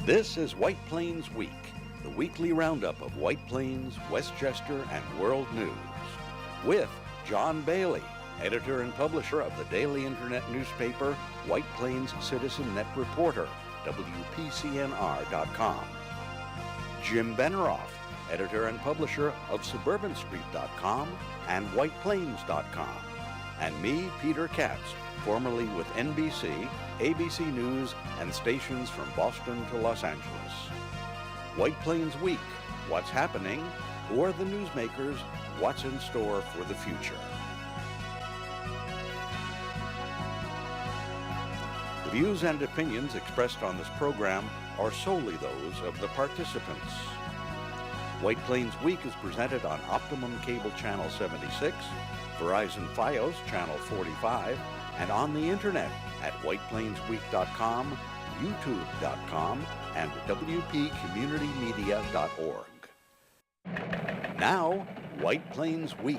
This is White Plains Week, the weekly roundup of White Plains, Westchester, and world news. With John Bailey, editor and publisher of the daily internet newspaper White Plains Citizen Net Reporter, WPCNR.com. Jim Benerofe, editor and publisher of SuburbanStreet.com and WhitePlains.com. And me, Peter Katz, formerly with NBC, ABC News, and stations from Boston to Los Angeles. White Plains Week, what's happening? Who are the newsmakers? What's in store for the future? The views and opinions expressed on this program are solely those of the participants. White Plains Week is presented on Optimum Cable Channel 76, Verizon Fios Channel 45, and on the internet at whiteplainsweek.com, youtube.com, and wpcommunitymedia.org. Now, White Plains Week.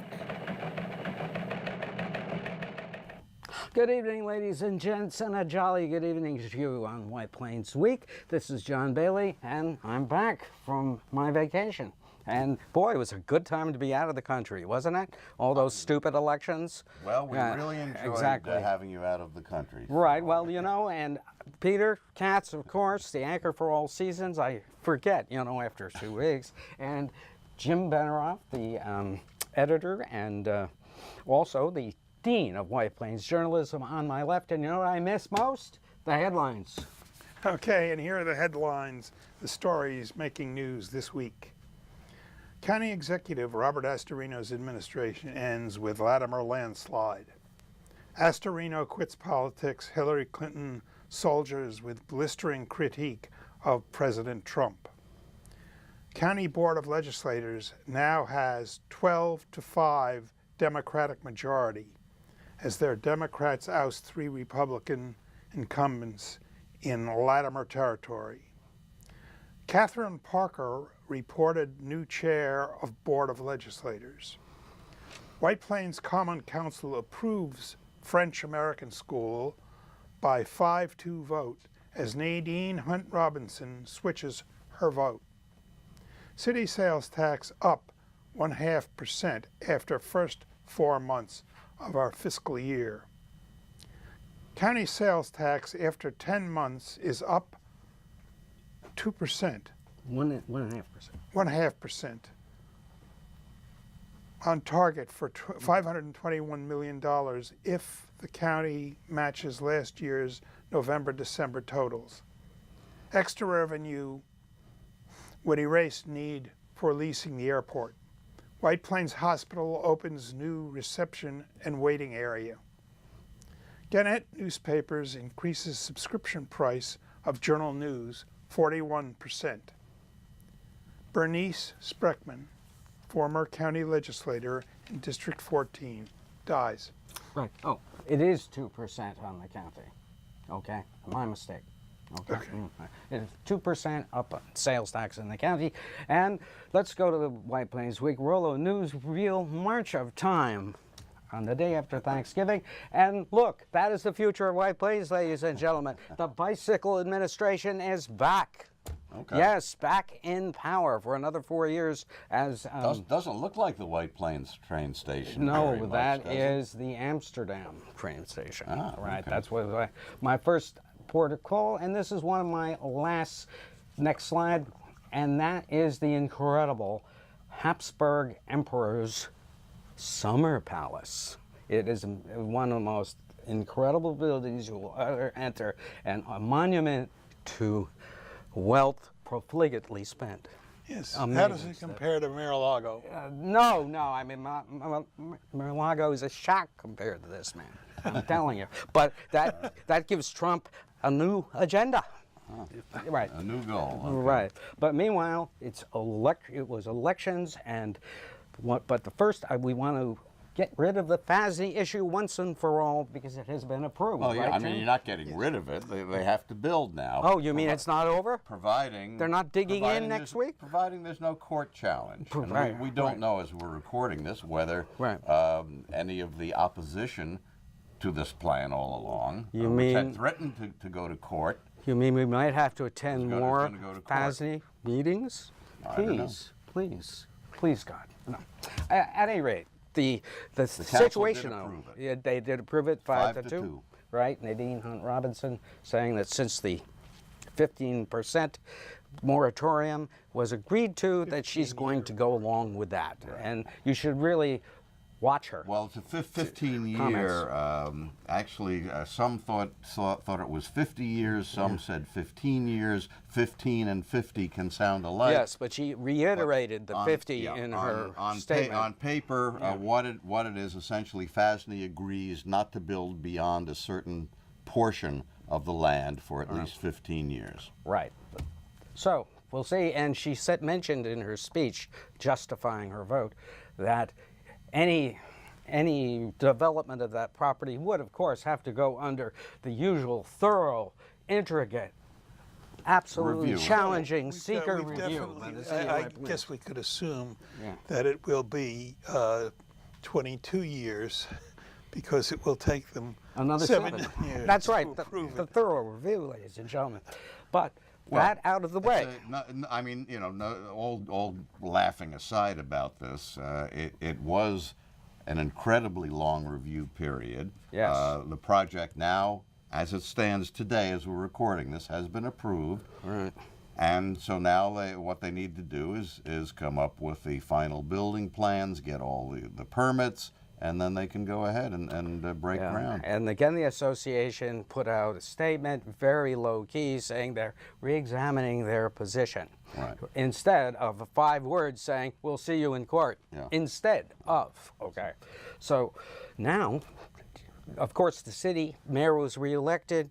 Good evening, ladies and gents, and a jolly good evening to you on White Plains Week. This is John Bailey, and I'm back from my vacation. And boy, it was a good time to be out of the country, wasn't it? All those stupid elections. Well, we really enjoyed having you out of the country. Right, well, you know, and Peter Katz, of course, the anchor for all seasons, I forget, you know, after 2 weeks. And Jim Benerofe, the editor and also the Dean of White Plains Journalism on my left. And you know what I miss most? The headlines. Okay, and here are the headlines, the stories making news this week. County Executive Robert Astorino's administration ends with Latimer landslide. Astorino quits politics, Hillary Clinton soldiers with blistering critique of President Trump. County Board of Legislators now has 12-5 Democratic majority as their Democrats oust 3 Republican incumbents in Latimer territory. Catherine Parker reported new chair of Board of Legislators. White Plains Common Council approves French-American School by 5-2 vote as Nadine Hunt Robinson switches her vote. City sales tax up 0.5% after first 4 months of our fiscal year. County sales tax after 10 months is up 2%. 1.5%. 1.5%. On target for $521 million if the county matches last year's November-December totals. Extra revenue would erase need for leasing the airport. White Plains Hospital opens new reception and waiting area. Gannett Newspapers increases subscription price of Journal News 41%. Bernice Spreckman, former county legislator in District 14, dies. Right. Oh, it is 2% on the county. Okay, my mistake. Okay. It's 2% up on sales tax in the county. And let's go to the White Plains Week Rollo News Reel March of Time on the day after Thanksgiving. And look, that is the future of White Plains, ladies and gentlemen. The bicycle administration is back. Okay. Yes, back in power for another 4 years as... doesn't look like the White Plains train station. No, that is the Amsterdam train station. Ah, right, okay. that's what my first port of call, and this is one of my last. Next slide, and that is the incredible Habsburg Emperor's Summer Palace. It is one of the most incredible buildings you will ever enter, and a monument to wealth profligately spent. Yes. Amazing How does it stuff. compare to Mar-a-Lago? No, I mean, Mar-a-Lago is a shack compared to this, man. I'm telling you. But that gives Trump a new agenda. Oh, Right. a new goal. Okay. Right. But meanwhile, it was elections, but the first we want to get rid of the FASD issue once and for all because it has been approved. Oh, yeah, right, I mean, Jim? you're not getting rid of it. They have to build now. Oh, you mean it's not over? Providing... They're not digging in next week? Providing there's no court challenge. And Right, we don't know as we're recording this whether any of the opposition to this plan all along, which had threatened to go to court, You mean we might have to attend It's more gonna go to court. FASNY meetings? I don't know. Please, God. No. At any rate, the council situation, did though, approve it. yeah, they did approve it 5 to 2. 2. Right? Nadine Hunt Robinson saying that since the 15% moratorium was agreed to, that she's going to go along with that. And you should really watch her. Well, it's a 15-year. Actually, some thought it was 50 years. Some said 15 years. 15 and 50 can sound alike. Yes, but she reiterated the 50 in her statement. On paper, what it is essentially, FASNY agrees not to build beyond a certain portion of the land for at least 15 years. Right. So we'll see. And she mentioned in her speech, justifying her vote, that any development of that property would, of course, have to go under the usual thorough, intricate, absolutely Review. challenging seeker review. I guess we could assume that it will be 22 years because it will take them another 7 years. That's right, to approve the it. thorough review, ladies and gentlemen. But that out of the way. I mean, you know, all laughing aside about this, it was an incredibly long review period. Yes. The project now, as it stands today, as we're recording this, has been approved. Right. And so now what they need to do is come up with the final building plans, get all the permits, and then they can go ahead and break ground. And again, the association put out a statement, very low key, saying they're re-examining their position. Right. Instead of 5 words saying, we'll see you in court. Yeah. Instead of, okay. So now, of course, the city mayor was reelected.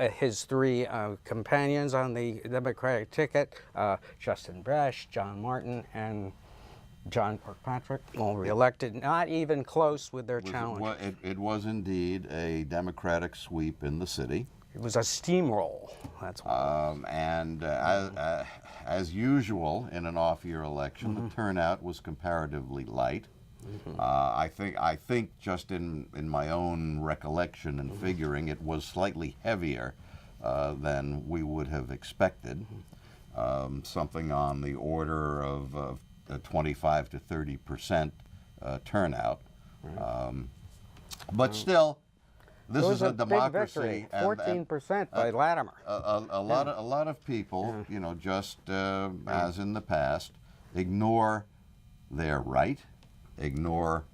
His 3 companions on the Democratic ticket, Justin Bresch, John Martin, and John Kirkpatrick, all reelected, not even close with their challenge. It was indeed a Democratic sweep in the city. It was a steamroll, that's why. And as usual in an off-year election, the turnout was comparatively light. I think just in my own recollection and figuring, it was slightly heavier than we would have expected. Something on the order of 25 to 30% turnout. But still, this is a democracy. 14% by Latimer. A lot of people, you know, just as in the past, ignore their right, ignore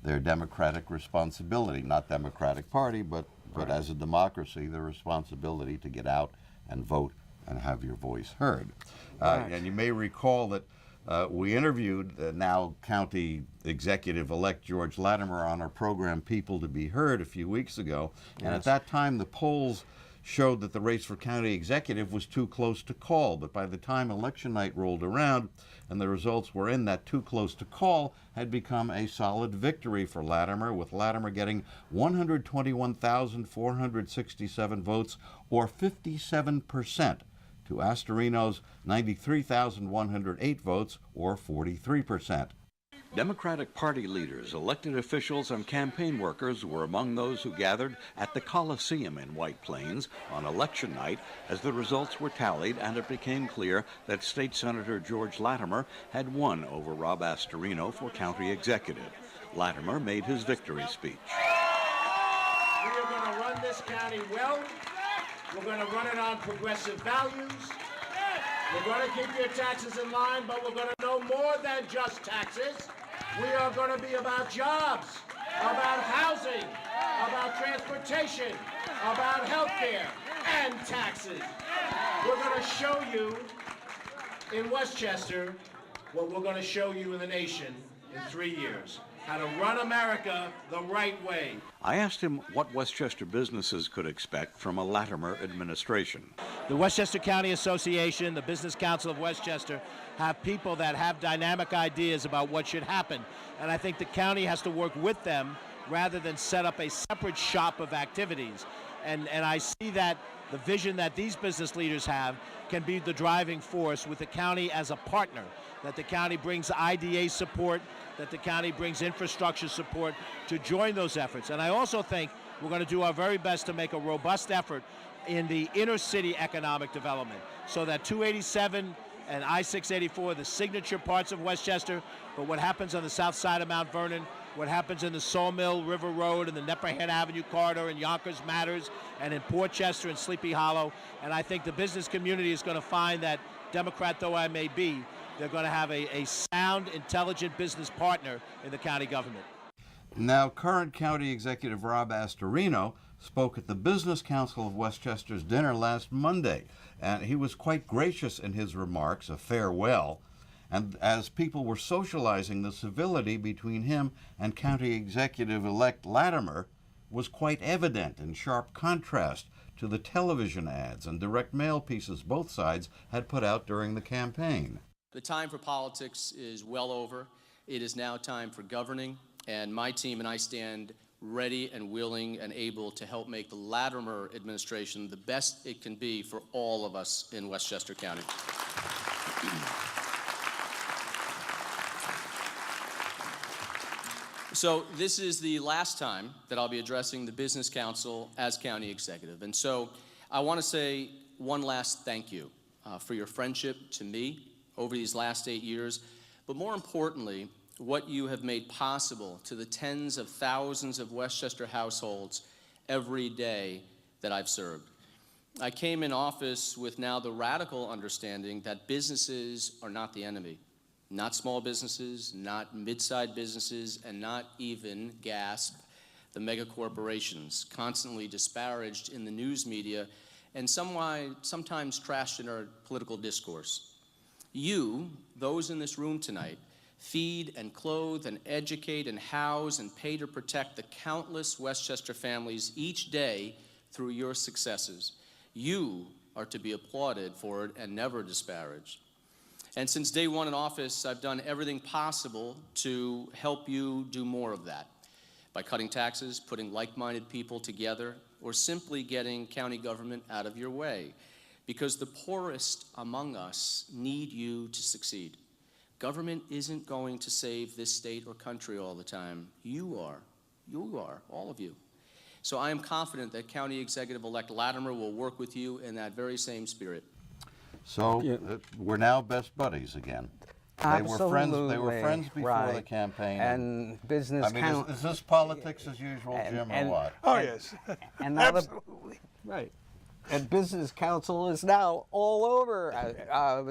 their democratic responsibility. Not Democratic Party, but as a democracy, the responsibility to get out and vote and have your voice heard. And you may recall that we interviewed now County Executive-elect George Latimer on our program People to Be Heard a few weeks ago. And at that time, the polls showed that the race for county executive was too close to call. But by the time election night rolled around and the results were in, that too close to call had become a solid victory for Latimer, with Latimer getting 121,467 votes, or 57%. To Astorino's 93,108 votes, or 43%. Democratic Party leaders, elected officials, and campaign workers were among those who gathered at the Coliseum in White Plains on election night as the results were tallied and it became clear that State Senator George Latimer had won over Rob Astorino for county executive. Latimer made his victory speech. We are going to run this county well. We're going to run it on progressive values. We're going to keep your taxes in line, but we're going to know more than just taxes. We are going to be about jobs, about housing, about transportation, about health care, and taxes. We're going to show you in Westchester what we're going to show you in the nation in 3 years. How to run America the right way. I asked him what Westchester businesses could expect from a Latimer administration. The Westchester County Association, the Business Council of Westchester, have people that have dynamic ideas about what should happen. And I think the county has to work with them rather than set up a separate shop of activities. And I see that the vision that these business leaders have can be the driving force with the county as a partner, that the county brings IDA support, that the county brings infrastructure support to join those efforts. And I also think we're going to do our very best to make a robust effort in the inner city economic development, so that 287 and I-684, the signature parts of Westchester, but what happens on the south side of Mount Vernon, what happens in the Sawmill River Road and the Nepperhead Avenue corridor in Yonkers matters, and in Portchester and Sleepy Hollow. And I think the business community is going to find that, Democrat though I may be, they're going to have a sound, intelligent business partner in the county government. Now, current County Executive Rob Astorino spoke at the Business Council of Westchester's dinner last Monday, and he was quite gracious in his remarks, a farewell. And as people were socializing, the civility between him and County Executive-elect Latimer was quite evident, in sharp contrast to the television ads and direct mail pieces both sides had put out during the campaign. The time for politics is well over. It is now time for governing, and my team and I stand ready and willing and able to help make the Latimer administration the best it can be for all of us in Westchester County. So this is the last time that I'll be addressing the Business Council as County Executive. And so I want to say one last thank you for your friendship to me over these last 8 years, but more importantly, what you have made possible to the tens of thousands of Westchester households every day that I've served. I came in office with now the radical understanding that businesses are not the enemy. Not small businesses, not mid-sized businesses, and not even, gasp, the mega corporations, constantly disparaged in the news media and sometimes trashed in our political discourse. You, those in this room tonight, feed and clothe and educate and house and pay to protect the countless Westchester families each day through your successes. You are to be applauded for it and never disparaged. And since day one in office, I've done everything possible to help you do more of that by cutting taxes, putting like-minded people together, or simply getting county government out of your way, because the poorest among us need you to succeed. Government isn't going to save this state or country all the time. You are, all of you. So I am confident that County Executive-elect Latimer will work with you in that very same spirit. So we're now best buddies again. They were friends before the campaign. And business. I mean, is this politics as usual, Jim, or what? Oh, yes. And now Absolutely. right. And Business Council is now all over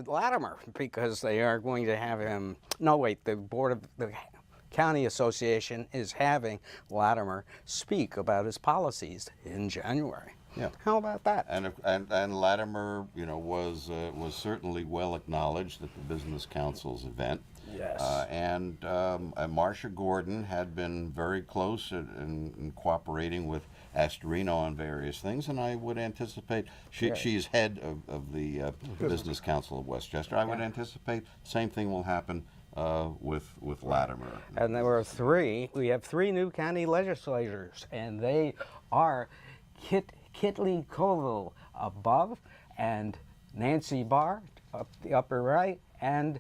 Latimer, because they are going to have him. No, wait. The County Association is having Latimer speak about his policies in January. Yeah. How about that? And Latimer, you know, was certainly well acknowledged at the Business Council's event. Yes. And Marcia Gordon had been very close in cooperating with Astorino on various things, and I would anticipate she's head of the Business Council of Westchester. I would anticipate the same thing will happen with Latimer. And there were we have three new county legislators, and they are Kitley Colville above, and Nancy Barr up the upper right, and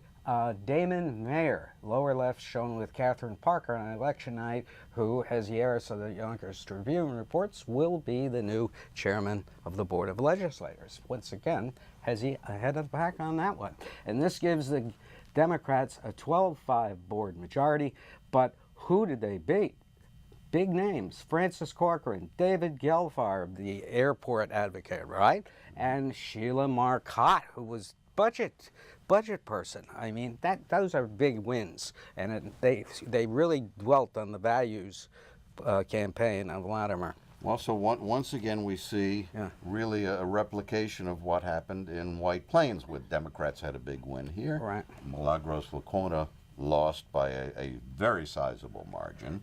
Damon Mayer, lower left, shown with Catherine Parker on election night, who, as the heiress of the Yonkers Tribune reports, will be the new chairman of the Board of Legislators. Once again, has he ahead of the pack on that one. And this gives the Democrats a 12-5 board majority, but who did they beat? Big names: Francis Corcoran, David Gelfar, the airport advocate, right? And Sheila Marcotte, who was budget person. I mean, those are big wins, and they really dwelt on the values campaign of Latimer. Well, so once again we see really a replication of what happened in White Plains, where Democrats had a big win here. Right. Milagros Lacona lost by a very sizable margin,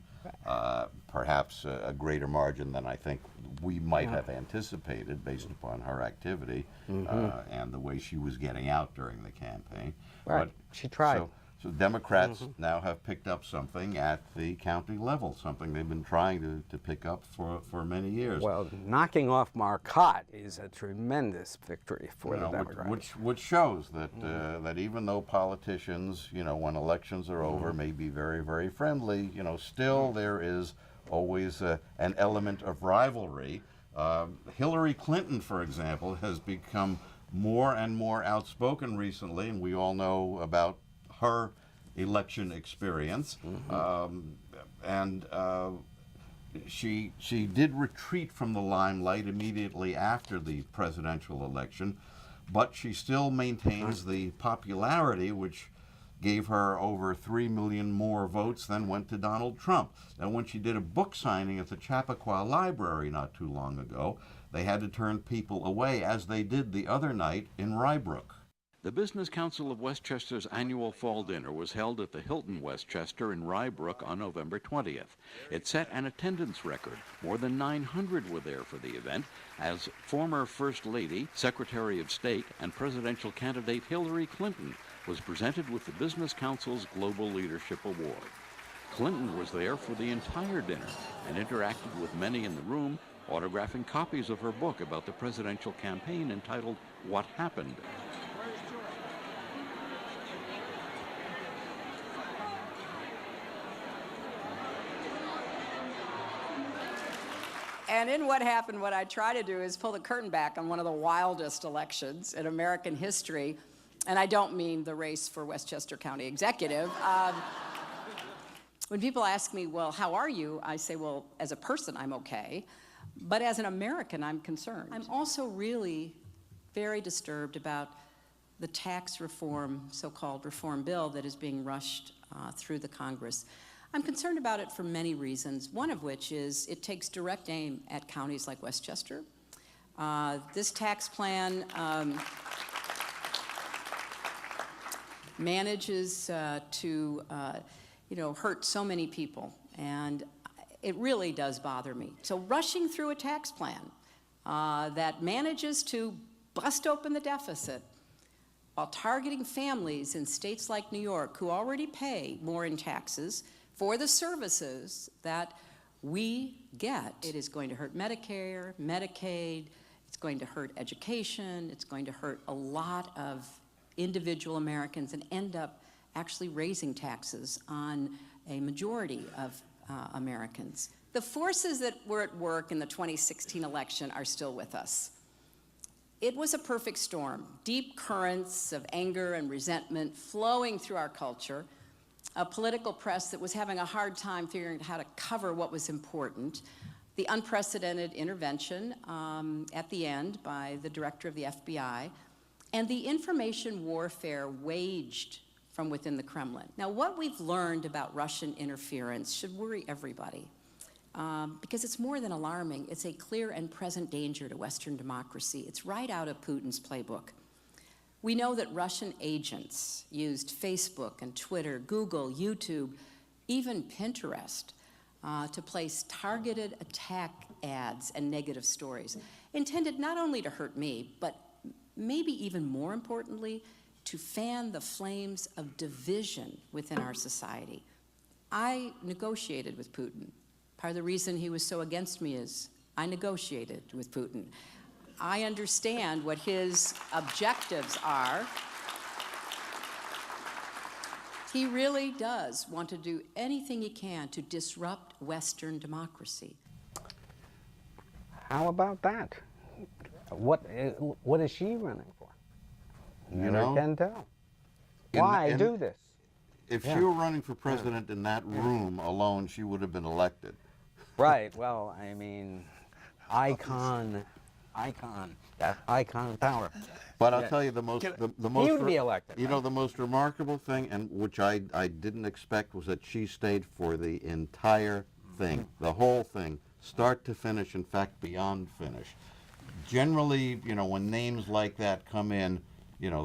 perhaps a greater margin than I think we might have anticipated based upon her activity and the way she was getting out during the campaign. Right. But she tried. So Democrats now have picked up something at the county level, something they've been trying to pick up for many years. Well, knocking off Marcotte is a tremendous victory for the Democrats. Which shows that that even though politicians, you know, when elections are over, may be very, very friendly, you know, still there is always an element of rivalry Hillary Clinton, for example, has become more and more outspoken recently, and we all know about her election experience. She did retreat from the limelight immediately after the presidential election, but she still maintains the popularity which gave her over 3 million more votes than went to Donald Trump. And when she did a book signing at the Chappaqua Library not too long ago, they had to turn people away, as they did the other night in Rybrook. The Business Council of Westchester's annual fall dinner was held at the Hilton Westchester in Rybrook on November 20th. It set an attendance record. More than 900 were there for the event, as former First Lady, Secretary of State, and presidential candidate Hillary Clinton was presented with the Business Council's Global Leadership Award. Clinton was there for the entire dinner and interacted with many in the room, autographing copies of her book about the presidential campaign entitled What Happened. And in What Happened, what I try to do is pull the curtain back on one of the wildest elections in American history. And I don't mean the race for Westchester County Executive. When people ask me, well, how are you? I say, well, as a person, I'm okay. But as an American, I'm concerned. I'm also really very disturbed about the tax reform, so-called reform bill that is being rushed through the Congress. I'm concerned about it for many reasons, one of which is it takes direct aim at counties like Westchester. This tax plan manages to hurt so many people, and it really does bother me. So rushing through a tax plan that manages to bust open the deficit while targeting families in states like New York who already pay more in taxes for the services that we get. It is going to hurt Medicare, Medicaid, it's going to hurt education, it's going to hurt a lot of individual Americans and end up actually raising taxes on a majority of Americans. The forces that were at work in the 2016 election are still with us. It was a perfect storm, deep currents of anger and resentment flowing through our culture, a political press that was having a hard time figuring out how to cover what was important, the unprecedented intervention at the end by the director of the FBI, and the information warfare waged from within the Kremlin. Now, what we've learned about Russian interference should worry everybody, because it's more than alarming. It's a clear and present danger to Western democracy. It's right out of Putin's playbook. We know that Russian agents used Facebook and Twitter, Google, YouTube, even Pinterest to place targeted attack ads and negative stories, intended not only to hurt me, but maybe even more importantly, to fan the flames of division within our society. I negotiated with Putin. Part of the reason he was so against me is I negotiated with Putin. I understand what his objectives are. He really does want to do anything he can to disrupt Western democracy. How about that? What is she running for? Never can tell. Why do this? If she were running for president in that room alone, she would have been elected. Right. Well, I mean, icon power. But I'll tell you the most, He would be elected. You know, the most remarkable thing, and which I didn't expect, was that she stayed for the entire thing, the whole thing, start to finish. In fact, beyond finish. Generally, you know, when names like that come in, you know,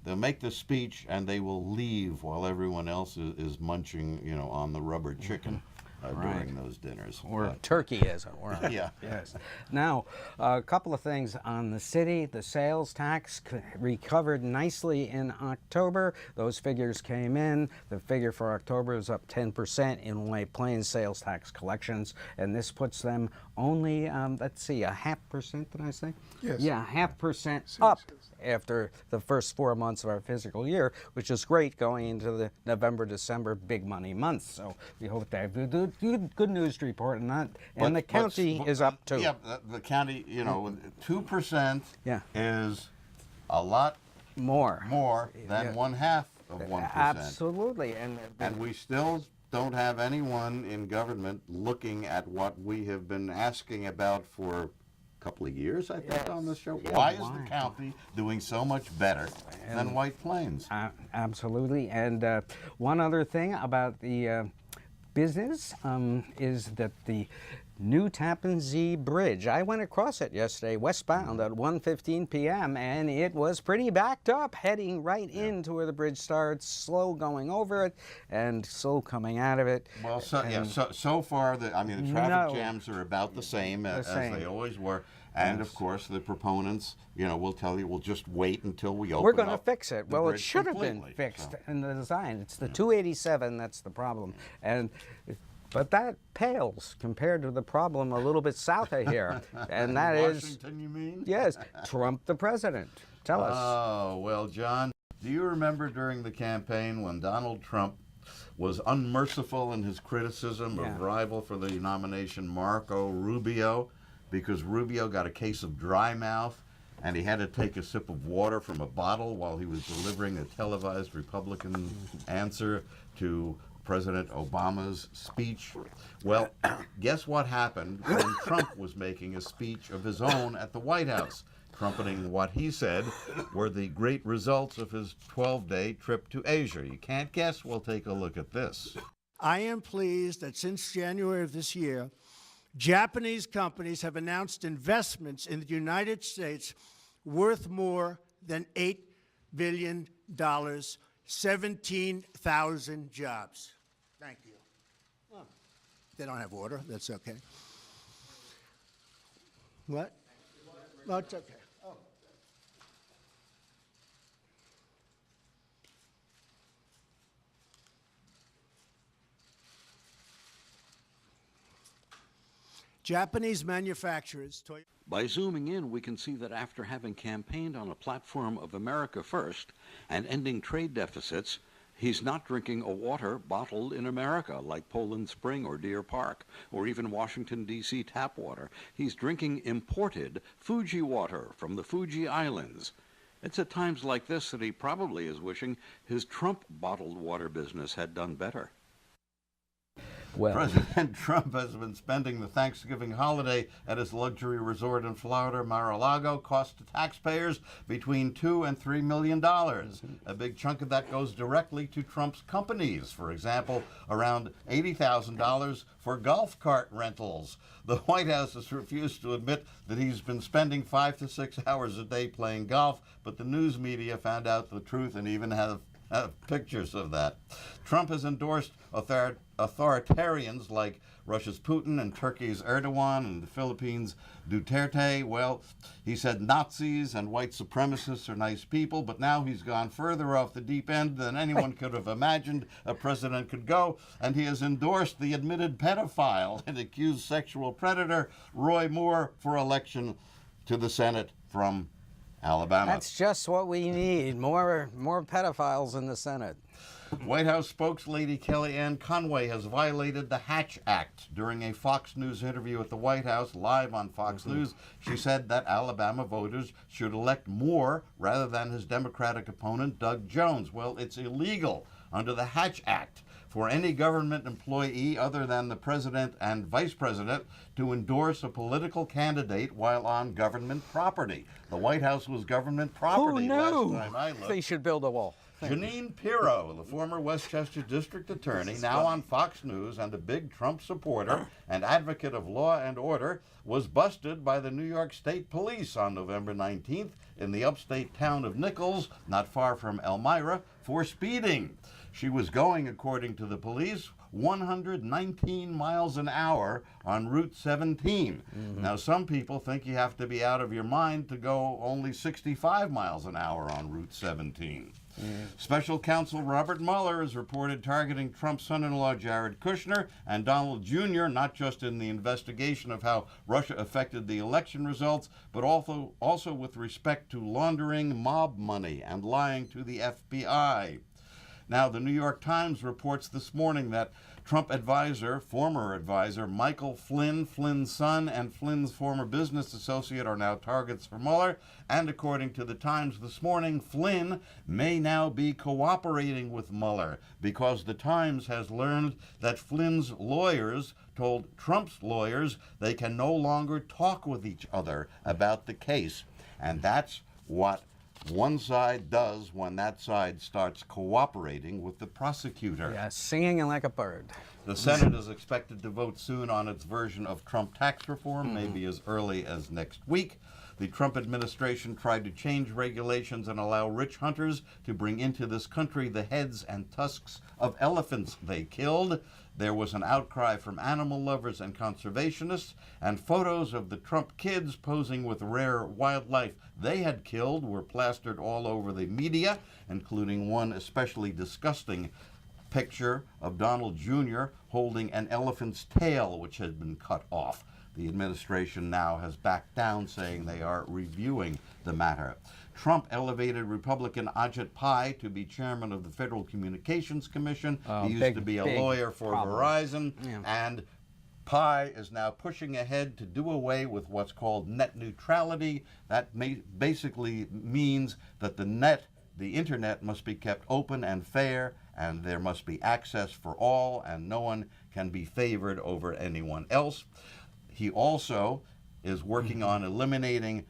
they'll make the speech and they will leave while everyone else is munching, you know, on the rubber chicken. During those dinners. Or turkey, as it were. Yeah. Yes. Now, a couple of things on the city. The sales tax recovered nicely in October. Those figures came in. The figure for October is up 10% in White Plains sales tax collections, and this puts them only, let's see, 0.5%, did I say? Yes. Yeah, 0.5% up after the first 4 months of our fiscal year, which is great going into the November, December big money months. So we hope they do good news to report, and the county is up too. Yeah, the county, 2% Yeah. is a lot More than 1/2 of 1%. Absolutely, And we still don't have anyone in government looking at what we have been asking about for a couple of years, I think, on this show. Yeah, why is the county doing so much better than White Plains? Absolutely. And one other thing about the business is that the new Tappan Zee Bridge, I went across it yesterday westbound at 1:15 p.m. and it was pretty backed up, heading right into where the bridge starts, slow going over it and slow coming out of it. Well, so far, the traffic jams are about the same as they always were. And of course, the proponents, will tell you, we'll just wait until we open. We're going to fix it. Well, it should have been completely, fixed in the design. It's the 287 that's the problem. But that pales compared to the problem a little bit south of here. And that is... Washington, you mean? Yes, Trump the president. Tell us. Oh, well, John, do you remember during the campaign when Donald Trump was unmerciful in his criticism of rival for the nomination Marco Rubio, because Rubio got a case of dry mouth and he had to take a sip of water from a bottle while he was delivering a televised Republican answer to President Obama's speech? Well, guess what happened when Trump was making a speech of his own at the White House, trumpeting what he said were the great results of his 12-day trip to Asia. You can't guess. We'll take a look at this. I am pleased that since January of this year, Japanese companies have announced investments in the United States worth more than $8 billion, 17,000 jobs. Thank you. Oh, they don't have water. That's okay. What? No, it's okay. Oh. Japanese manufacturers. By zooming in, we can see that after having campaigned on a platform of America First and ending trade deficits, he's not drinking a water bottled in America like Poland Spring or Deer Park or even Washington, D.C. tap water. He's drinking imported Fuji water from the Fuji Islands. It's at times like this that he probably is wishing his Trump bottled water business had done better. Well, President Trump has been spending the Thanksgiving holiday at his luxury resort in Florida, Mar-a-Lago, cost to taxpayers between $2 and $3 million. A big chunk of that goes directly to Trump's companies. For example, around $80,000 for golf cart rentals. The White House has refused to admit that he's been spending 5 to 6 hours a day playing golf, but the news media found out the truth and even have pictures of that. Trump has endorsed authoritarians like Russia's Putin and Turkey's Erdogan and the Philippines' Duterte. Well, he said Nazis and white supremacists are nice people, but now he's gone further off the deep end than anyone could have imagined a president could go, and he has endorsed the admitted pedophile and accused sexual predator Roy Moore for election to the Senate from Alabama. that's just what we need, more pedophiles in the Senate. White House spokeslady Kellyanne Conway has violated the Hatch Act. During a Fox News interview at the White House, live on Fox News, she said that Alabama voters should elect Moore rather than his Democratic opponent, Doug Jones. Well, it's illegal under the Hatch Act for any government employee other than the president and vice president to endorse a political candidate while on government property. The White House was government property last time I looked. They should build a wall. Jeanine Pirro, the former Westchester district attorney, now on Fox News and a big Trump supporter and advocate of law and order, was busted by the New York State Police on November 19th in the upstate town of Nichols, not far from Elmira, for speeding. She was going, according to the police, 119 miles an hour on Route 17. Now, some people think you have to be out of your mind to go only 65 miles an hour on Route 17. Special counsel Robert Mueller is reported targeting Trump's son-in-law Jared Kushner and Donald Jr., not just in the investigation of how Russia affected the election results, but also with respect to laundering mob money and lying to the FBI. Now, the New York Times reports this morning that Trump advisor, former advisor, Michael Flynn, Flynn's son, and Flynn's former business associate are now targets for Mueller. And according to the Times this morning, Flynn may now be cooperating with Mueller because the Times has learned that Flynn's lawyers told Trump's lawyers they can no longer talk with each other about the case. And that's what one side does when that side starts cooperating with the prosecutor. Yeah, singing like a bird. The Senate is expected to vote soon on its version of Trump tax reform, maybe as early as next week. The Trump administration tried to change regulations and allow rich hunters to bring into this country the heads and tusks of elephants they killed. There was an outcry from animal lovers and conservationists, and photos of the Trump kids posing with rare wildlife they had killed were plastered all over the media, including one especially disgusting picture of Donald Jr. holding an elephant's tail, which had been cut off. The administration now has backed down, saying they are reviewing the matter. Trump elevated Republican Ajit Pai to be chairman of the Federal Communications Commission. He used to be a lawyer for Verizon, and Pai is now pushing ahead to do away with what's called net neutrality. That basically means that the internet must be kept open and fair, and there must be access for all, and no one can be favored over anyone else. He also is working on eliminating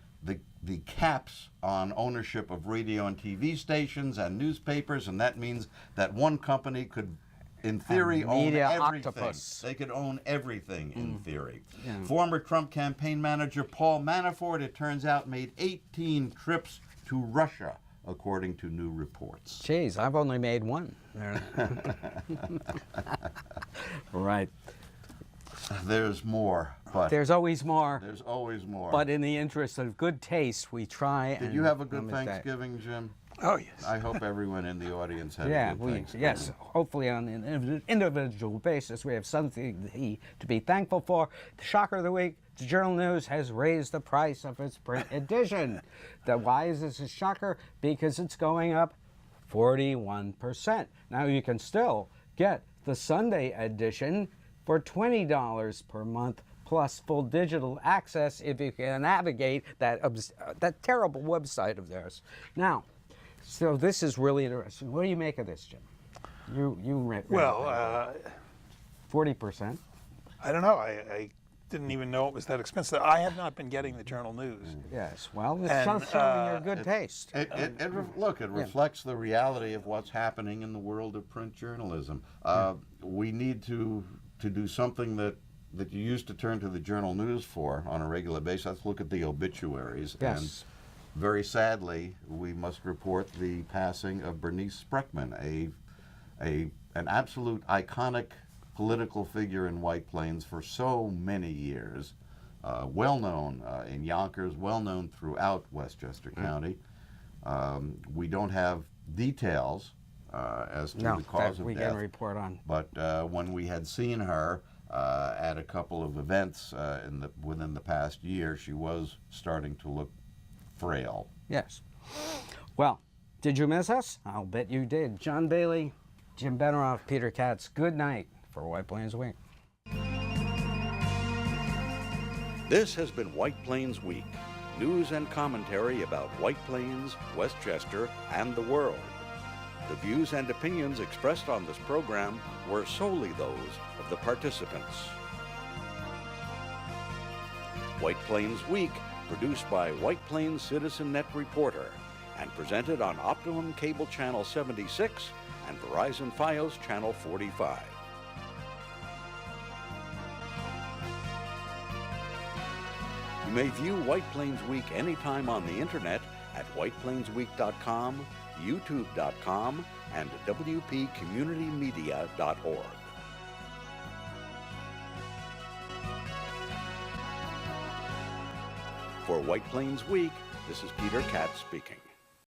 the caps on ownership of radio and TV stations and newspapers, and that means that one company could, in theory, own everything. Octopus. They could own everything, in theory. Yeah. Former Trump campaign manager Paul Manafort, it turns out, made 18 trips to Russia, according to new reports. Jeez, I've only made one. Right. There's more, but there's always more. There's always more. But in the interest of good taste, we try. Did you have a good Thanksgiving, Jim? Oh, yes. I hope everyone in the audience had a good Thanksgiving. Yes, hopefully on an individual basis, we have something to be thankful for. The shocker of the week, the Journal News has raised the price of its print edition. Why is this a shocker? Because it's going up 41%. Now you can still get the Sunday edition for $20 per month plus full digital access if you can navigate that terrible website of theirs. Now, so this is really interesting. What do you make of this, Jim? You read well, 40%. I don't know. I didn't even know it was that expensive. I have not been getting the Journal News. Yes, well, it's showing your good taste. Look, it reflects the reality of what's happening in the world of print journalism. We need to do something that you used to turn to the Journal News for on a regular basis. Let's look at the obituaries. Yes. And very sadly, we must report the passing of Bernice Spreckman, an absolute iconic political figure in White Plains for so many years, well-known in Yonkers, well-known throughout Westchester County. We don't have details as to the cause of death. We can report on. But when we had seen her at a couple of events within the past year, she was starting to look frail. Yes. Well, did you miss us? I'll bet you did. John Bailey, Jim Benerofe, Peter Katz, good night for White Plains Week. This has been White Plains Week, news and commentary about White Plains, Westchester, and the world. The views and opinions expressed on this program were solely those of the participants. White Plains Week, produced by White Plains Citizen Net Reporter and presented on Optimum Cable Channel 76 and Verizon Fios Channel 45. You may view White Plains Week anytime on the internet at whiteplainsweek.com, youtube.com, and wpcommunitymedia.org. For White Plains Week, this is Peter Katz speaking.